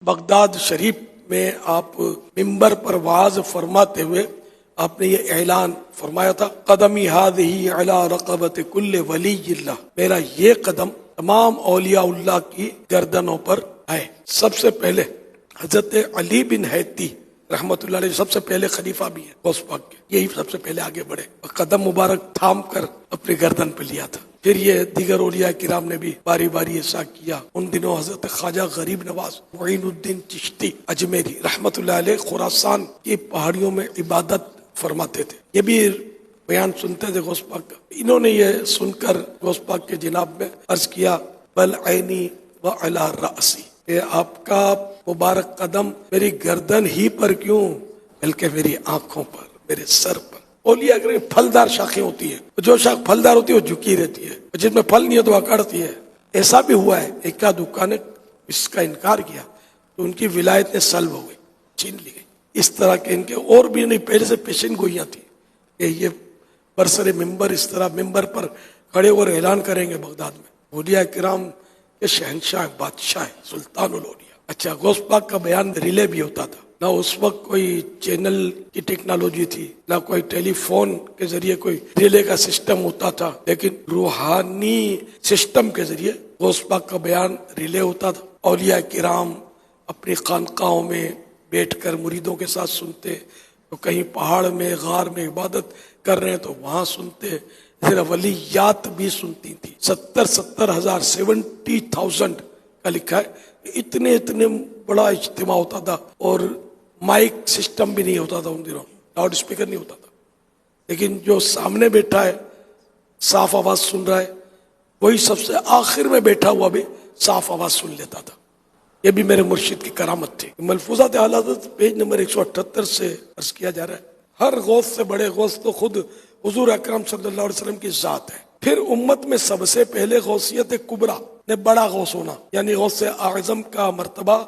Baghdad شریف میں آپ ممبر پر واعظ فرماتے ہوئے آپ نے یہ اعلان فرمایا تھا، قدمی ہذہ علی رقبۃ کل ولی اللہ، میرا یہ قدم تمام اولیاء اللہ کی گردنوں پر ہے۔ سب سے پہلے حضرت علی بن حیتی رحمت اللہ علیہ سب سے پہلے خلیفہ بھی ہیں غوث پاک کے، یہی سب سے پہلے آگے بڑھے اور قدم مبارک تھام کر اپنی گردن پہ لیا تھا۔ پھر یہ دیگر اولیاء کرام نے بھی باری باری ایسا کیا۔ ان دنوں حضرت خواجہ غریب نواز معین الدین چشتی اجمیری رحمت اللہ علیہ خراسان کی پہاڑیوں میں عبادت فرماتے تھے، یہ بھی بیان سنتے تھے غوث پاک کا۔ انہوں نے یہ سن کر غوث پاک کے جناب میں عرض کیا، بل عینی وعلی رأسی، کہ آپ کا مبارک قدم میری گردن ہی پر کیوں بلکہ میری آنکھوں پر، میرے سر پر۔ اولیاء کرام پھلدار شاخیں ہوتی ہیں، جو شاخ پھلدار ہوتی ہے وہ جھکی رہتی ہے، جس میں پھل نہیں ہے تو اکڑتی ہے۔ ایسا بھی ہوا ہے، ایک دکان نے اس کا انکار کیا تو ان کی ولایت نے سلب ہو گئی، چھین لی گئی۔ اس طرح کے ان کے اور بھی نہیں، پہلے سے پیشن گوئیاں تھیں کہ یہ برسر ممبر اس طرح ممبر پر کھڑے اور اعلان کریں گے بغداد میں اولیاء کرام کے شہنشاہ بادشاہ سلطان الاولیاء۔ اچھا، غوث پاک کا بیان ریلے بھی ہوتا تھا، نہ اس وقت کوئی چینل کی ٹیکنالوجی تھی، نہ کوئی ٹیلی فون کے ذریعے کوئی ریلے کا سسٹم ہوتا تھا، لیکن روحانی سسٹم کے ذریعے غوث پاک کا بیان ریلے ہوتا تھا۔ اولیاء کرام اپنی خانقاہوں میں بیٹھ کر مریدوں کے ساتھ سنتے، تو کہیں پہاڑ میں غار میں عبادت کر رہے ہیں تو وہاں سنتے، ذرا ولیات بھی سنتی تھی۔ 70,000 70,000 کا لکھا ہے، اتنے بڑا اجتماع ہوتا تھا، اور مائک سسٹم بھی نہیں ہوتا تھا ان دنوں، لاؤڈ اسپیکر نہیں ہوتا تھا، لیکن جو سامنے بیٹھا ہے صاف آواز سن رہا ہے، وہی سب سے آخر میں بیٹھا ہوا بھی صاف آواز سن لیتا تھا۔ یہ بھی میرے مرشد کی کرامت تھی۔ ملفوظات اعلی حضرت پیج نمبر 178 سے عرض کیا جا رہا ہے، ہر غوث سے بڑے غوث تو خود حضور اکرم صلی اللہ علیہ وسلم کی ذات ہے۔ پھر امت میں سب سے پہلے غوثیت کبریٰ نے بڑا غوث ہونا، یعنی غوث اعظم کا مرتبہ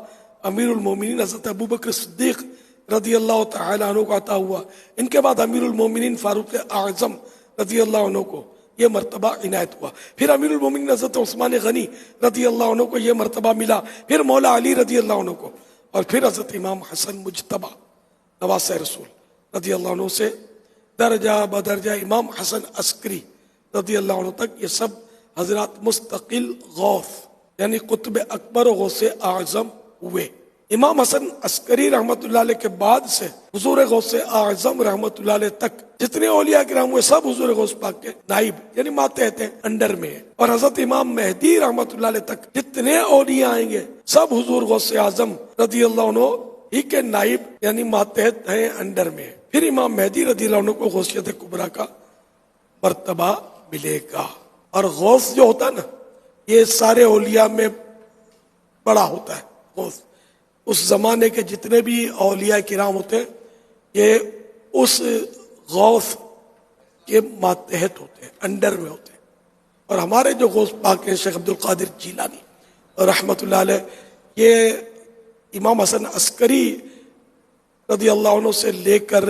امیر المومنین حضرت ابوبکر صدیق رضی اللہ تعالی عنہ کو عطا ہوا۔ ان کے بعد امیر المومنین فاروق اعظم رضی اللہ عنہ کو یہ مرتبہ عنایت ہوا۔ پھر امیر المومنین حضرت عثمان غنی رضی اللہ عنہ کو یہ مرتبہ ملا، پھر مولا علی رضی اللہ عنہ کو، اور پھر حضرت امام حسن مجتبی نواسہ رسول رضی اللہ عنہ سے درجہ بدرجہ امام حسن عسکری رضی اللہ عنہ تک یہ سب حضرات مستقل غوث یعنی قطب اکبر و غوث اعظم ہوئے۔ امام حسن عسکری رحمت اللہ علیہ کے بعد سے حضور غوث اعظم رحمت اللہ علیہ تک جتنے اولیاء کرام ہوئے سب حضور غوث پاک کے نائب یعنی ماتحت ہیں، انڈر میں ہیں۔ اور حضرت امام مہدی رحمت اللہ علیہ تک جتنے اولیاء آئیں گے سب حضور غوث اعظم رضی اللہ عنہ ہی کے نائب یعنی ماتحت ہیں، انڈر میں ہیں۔ پھر امام مہدی رضی اللہ عنہ کو غوثیت کبریٰ کا مرتبہ ملے گا۔ اور غوث جو ہوتا ہے نا، یہ سارے اولیاء میں بڑا ہوتا ہے غوث۔ اس زمانے کے جتنے بھی اولیاء کرام ہوتے ہیں یہ اس غوث کے ماتحت ہوتے ہیں، انڈر میں ہوتے ہیں۔ اور ہمارے جو غوث پاک ہیں شیخ عبد القادر جیلانی رحمت اللہ علیہ، یہ امام حسن عسکری رضی اللہ عنہ سے لے کر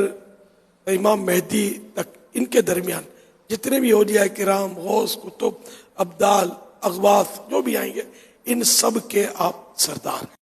امام مہدی تک ان کے درمیان جتنے بھی اولیاء کرام غوث کتب ابدال اغواث جو بھی آئیں گے ان سب کے آپ سردار ہیں۔